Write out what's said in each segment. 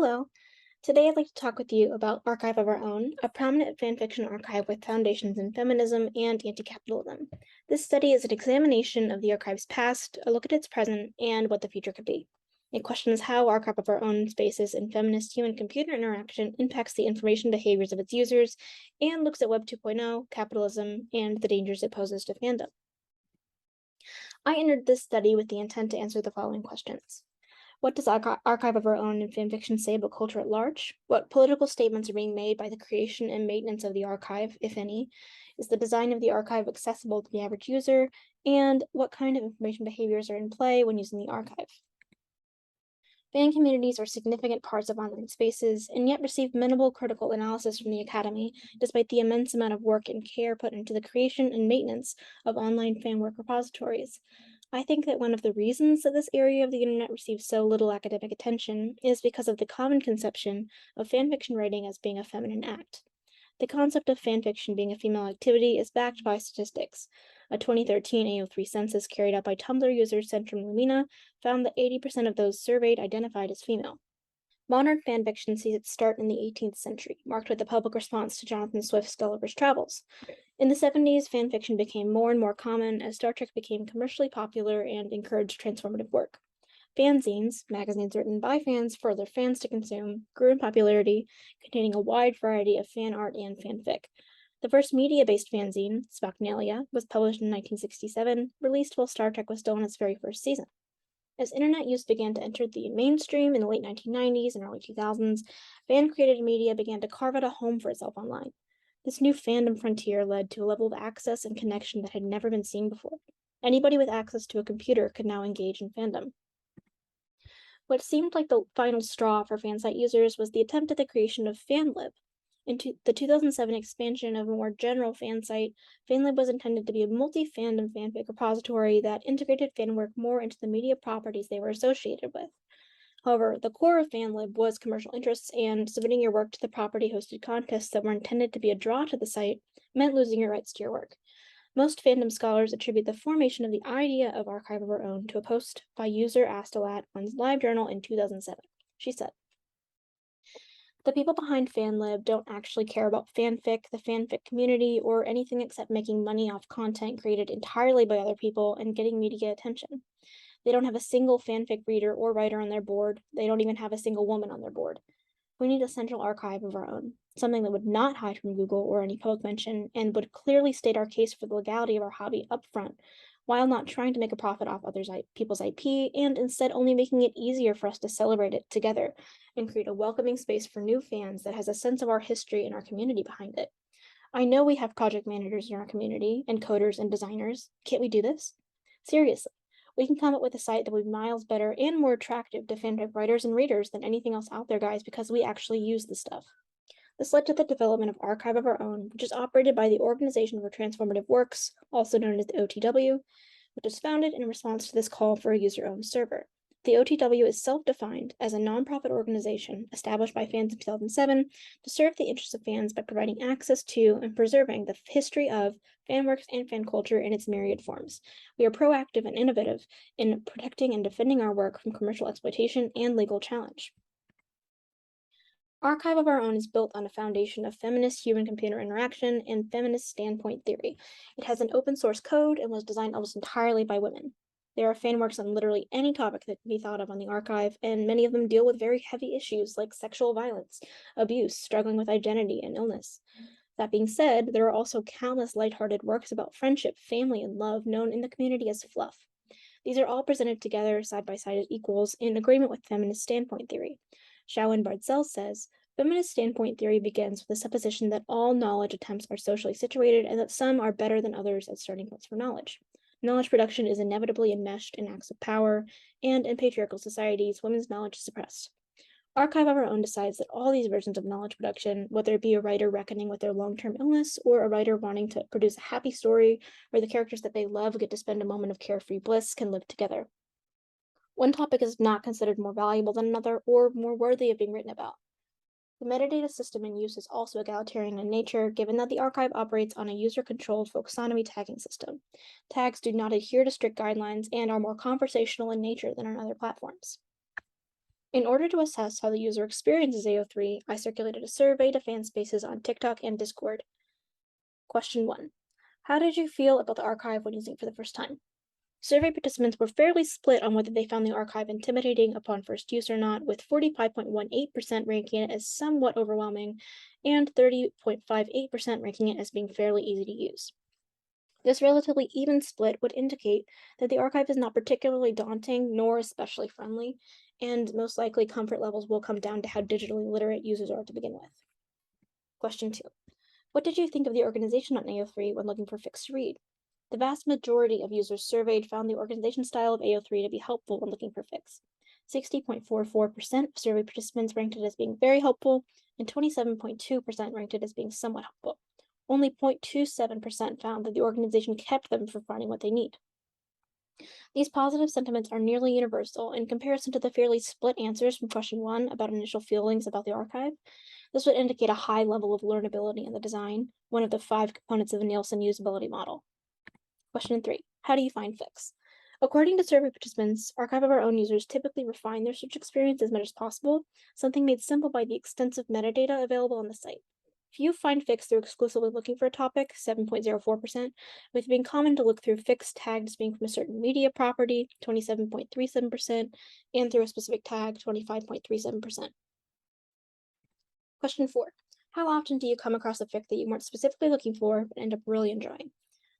Hello. Today I'd like to talk with you about Archive of Our Own, a prominent fanfiction archive with foundations in feminism and anti-capitalism. This study is an examination of the archive's past, a look at its present, and what the future could be. It questions how Archive of Our Own spaces in feminist human-computer interaction impacts the information behaviors of its users, and looks at Web 2.0, capitalism, and the dangers it poses to fandom. I entered this study with the intent to answer the following questions. What does Archive of Our Own and fanfiction say about culture at large? What political statements are being made by the creation and maintenance of the archive, if any? Is the design of the archive accessible to the average user? And what kind of information behaviors are in play when using the archive? Fan communities are significant parts of online spaces, and yet receive minimal critical analysis from the Academy, despite the immense amount of work and care put into the creation and maintenance of online fan work repositories. I think that one of the reasons that this area of the internet receives so little academic attention is because of the common conception of fanfiction writing as being a feminine act. The concept of fanfiction being a female activity is backed by statistics. A 2013 AO3 census carried out by Tumblr user Centrum Lumina found that 80% of those surveyed identified as female. Modern fanfiction sees its start in the 18th century, marked with the public response to Jonathan Swift's Gulliver's Travels. In the 70s, fanfiction became more and more common as Star Trek became commercially popular and encouraged transformative work. Fanzines, magazines written by fans for other fans to consume, grew in popularity, containing a wide variety of fan art and fanfic. The first media-based fanzine, Spocnalia, was published in 1967, released while Star Trek was still in its very first season. As internet use began to enter the mainstream in the late 1990s and early 2000s, fan-created media began to carve out a home for itself online. This new fandom frontier led to a level of access and connection that had never been seen before. Anybody with access to a computer could now engage in fandom. What seemed like the final straw for fansite users was the attempt at the creation of FanLib. In the 2007 expansion of a more general fansite, FanLib was intended to be a multi-fandom fanfic repository that integrated fan work more into the media properties they were associated with. However, the core of FanLib was commercial interests, and submitting your work to the property-hosted contests that were intended to be a draw to the site meant losing your rights to your work. Most fandom scholars attribute the formation of the idea of Archive of Our Own to a post by user Astolat on LiveJournal in 2007. She said, "The people behind FanLib don't actually care about fanfic, the fanfic community, or anything except making money off content created entirely by other people and getting media attention. They don't have a single fanfic reader or writer on their board. They don't even have a single woman on their board. We need a central archive of our own, something that would not hide from Google or any public mention, and would clearly state our case for the legality of our hobby up front, while not trying to make a profit off people's IP, and instead only making it easier for us to celebrate it together and create a welcoming space for new fans that has a sense of our history and our community behind it. I know we have project managers in our community, and coders and designers. Can't we do this? Seriously. We can come up with a site that will be miles better and more attractive to fanfic writers and readers than anything else out there, guys, because we actually use the stuff." This led to the development of Archive of Our Own, which is operated by the Organization for Transformative Works, also known as the OTW, which was founded in response to this call for a user-owned server. The OTW is self-defined as a nonprofit organization established by fans in 2007 to serve the interests of fans by providing access to and preserving the history of fanworks and fan culture in its myriad forms. We are proactive and innovative in protecting and defending our work from commercial exploitation and legal challenge. Archive of Our Own is built on a foundation of feminist human-computer interaction and feminist standpoint theory. It has an open-source code and was designed almost entirely by women. There are fanworks on literally any topic that can be thought of on the archive, and many of them deal with very heavy issues like sexual violence, abuse, struggling with identity, and illness. That being said, there are also countless lighthearted works about friendship, family, and love known in the community as fluff. These are all presented together side by side as equals in agreement with feminist standpoint theory. Shaowen Bardzell says, "Feminist standpoint theory begins with the supposition that all knowledge attempts are socially situated and that some are better than others as starting points for knowledge. Knowledge production is inevitably enmeshed in acts of power, and in patriarchal societies, women's knowledge is suppressed. Archive of Our Own decides that all these versions of knowledge production, whether it be a writer reckoning with their long-term illness or a writer wanting to produce a happy story where the characters that they love get to spend a moment of carefree bliss, can live together. One topic is not considered more valuable than another or more worthy of being written about. The metadata system in use is also egalitarian in nature, given that the archive operates on a user-controlled folksonomy tagging system. Tags do not adhere to strict guidelines and are more conversational in nature than on other platforms." In order to assess how the user experiences AO3, I circulated a survey to fan spaces on TikTok and Discord. Question 1. How did you feel about the archive when using it for the first time? Survey participants were fairly split on whether they found the archive intimidating upon first use or not, with 45.18% ranking it as somewhat overwhelming and 30.58% ranking it as being fairly easy to use. This relatively even split would indicate that the archive is not particularly daunting nor especially friendly, and most likely comfort levels will come down to how digitally literate users are to begin with. Question 2. What did you think of the organization on AO3 when looking for fixed to read? The vast majority of users surveyed found the organization style of AO3 to be helpful when looking for fix. 60.44% of survey participants ranked it as being very helpful, and 27.2% ranked it as being somewhat helpful. Only 0.27% found that the organization kept them from finding what they need. These positive sentiments are nearly universal in comparison to the fairly split answers from question 1 about initial feelings about the archive. This would indicate a high level of learnability in the design, one of the 5 components of the Nielsen usability model. Question 3. How do you find fix? According to survey participants, Archive of Our Own users typically refine their search experience as much as possible, something made simple by the extensive metadata available on the site. Few find fix through exclusively looking for a topic, 7.04%, with it being common to look through fix tagged as being from a certain media property, 27.37%, and through a specific tag, 25.37%. Question 4. How often do you come across a fic that you weren't specifically looking for but end up really enjoying?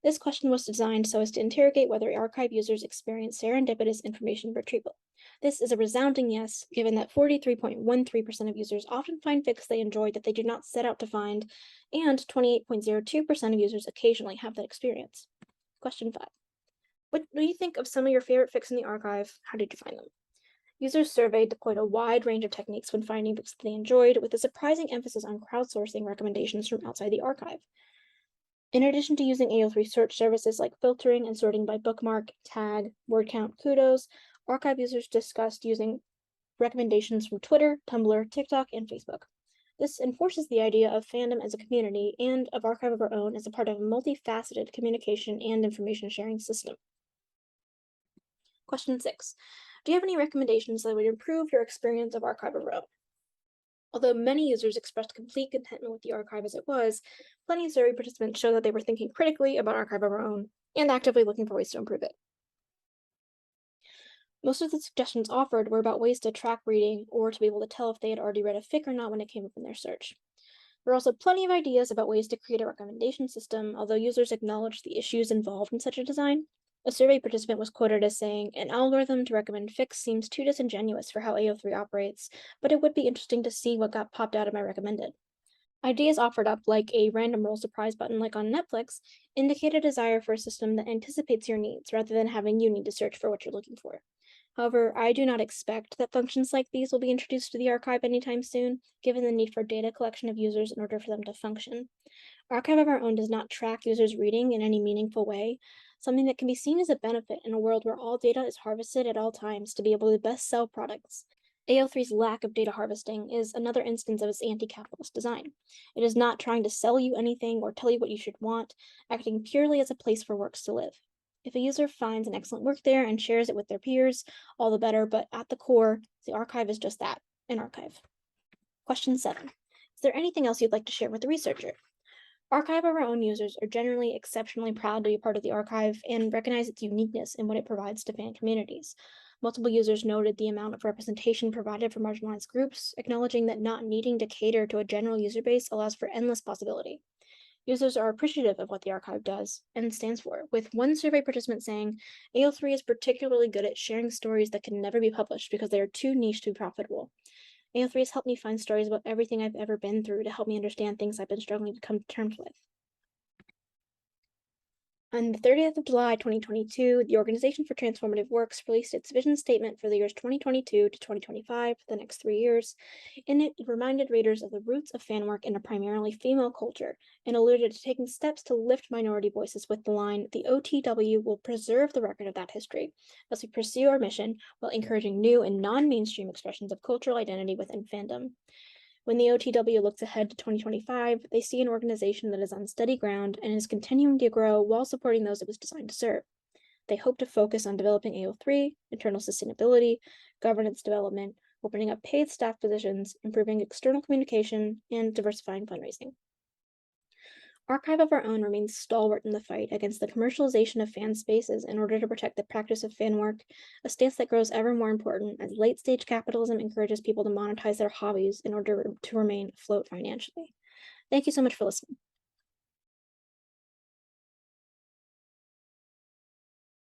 This question was designed so as to interrogate whether archive users experience serendipitous information retrieval. This is a resounding yes, given that 43.13% of users often find fics they enjoy that they do not set out to find, and 28.02% of users occasionally have that experience. Question 5. What do you think of some of your favorite fics in the archive? How did you find them? Users surveyed deployed a wide range of techniques when finding books that they enjoyed, with a surprising emphasis on crowdsourcing recommendations from outside the archive. In addition to using AO3 search services like filtering and sorting by bookmark, tag, word count, kudos, archive users discussed using recommendations from Twitter, Tumblr, TikTok, and Facebook. This enforces the idea of fandom as a community and of Archive of Our Own as a part of a multifaceted communication and information sharing system. Question 6. Do you have any recommendations that would improve your experience of Archive of Our Own? Although many users expressed complete contentment with the archive as it was, plenty of survey participants showed that they were thinking critically about Archive of Our Own and actively looking for ways to improve it. Most of the suggestions offered were about ways to track reading or to be able to tell if they had already read a fic or not when it came up in their search. There were also plenty of ideas about ways to create a recommendation system, although users acknowledged the issues involved in such a design. A survey participant was quoted as saying, "An algorithm to recommend fics seems too disingenuous for how AO3 operates, but it would be interesting to see what got popped out of my recommended." Ideas offered up, like a random roll surprise button like on Netflix, indicate a desire for a system that anticipates your needs rather than having you need to search for what you're looking for. However, I do not expect that functions like these will be introduced to the archive anytime soon, given the need for data collection of users in order for them to function. Archive of Our Own does not track users' reading in any meaningful way, something that can be seen as a benefit in a world where all data is harvested at all times to be able to best sell products. AO3's lack of data harvesting is another instance of its anti-capitalist design. It is not trying to sell you anything or tell you what you should want, acting purely as a place for works to live. If a user finds an excellent work there and shares it with their peers, all the better, but at the core, the archive is just that, an archive. Question 7. Is there anything else you'd like to share with the researcher? Archive of Our Own users are generally exceptionally proud to be part of the archive and recognize its uniqueness in what it provides to fan communities. Multiple users noted the amount of representation provided for marginalized groups, acknowledging that not needing to cater to a general user base allows for endless possibility. Users are appreciative of what the archive does and stands for, with one survey participant saying, "AO3 is particularly good at sharing stories that can never be published because they are too niche to be profitable. AO3 has helped me find stories about everything I've ever been through to help me understand things I've been struggling to come to terms with." On the 30th of July 2022, the Organization for Transformative Works released its vision statement for the years 2022 to 2025, the next 3 years. In it, it reminded readers of the roots of fan work in a primarily female culture and alluded to taking steps to lift minority voices with the line, "The OTW will preserve the record of that history as we pursue our mission while encouraging new and non-mainstream expressions of cultural identity within fandom." When the OTW looks ahead to 2025, they see an organization that is on steady ground and is continuing to grow while supporting those it was designed to serve. They hope to focus on developing AO3, internal sustainability, governance development, opening up paid staff positions, improving external communication, and diversifying fundraising. Archive of Our Own remains stalwart in the fight against the commercialization of fan spaces in order to protect the practice of fan work, a stance that grows ever more important as late stage capitalism encourages people to monetize their hobbies in order to remain afloat financially. Thank you so much for listening.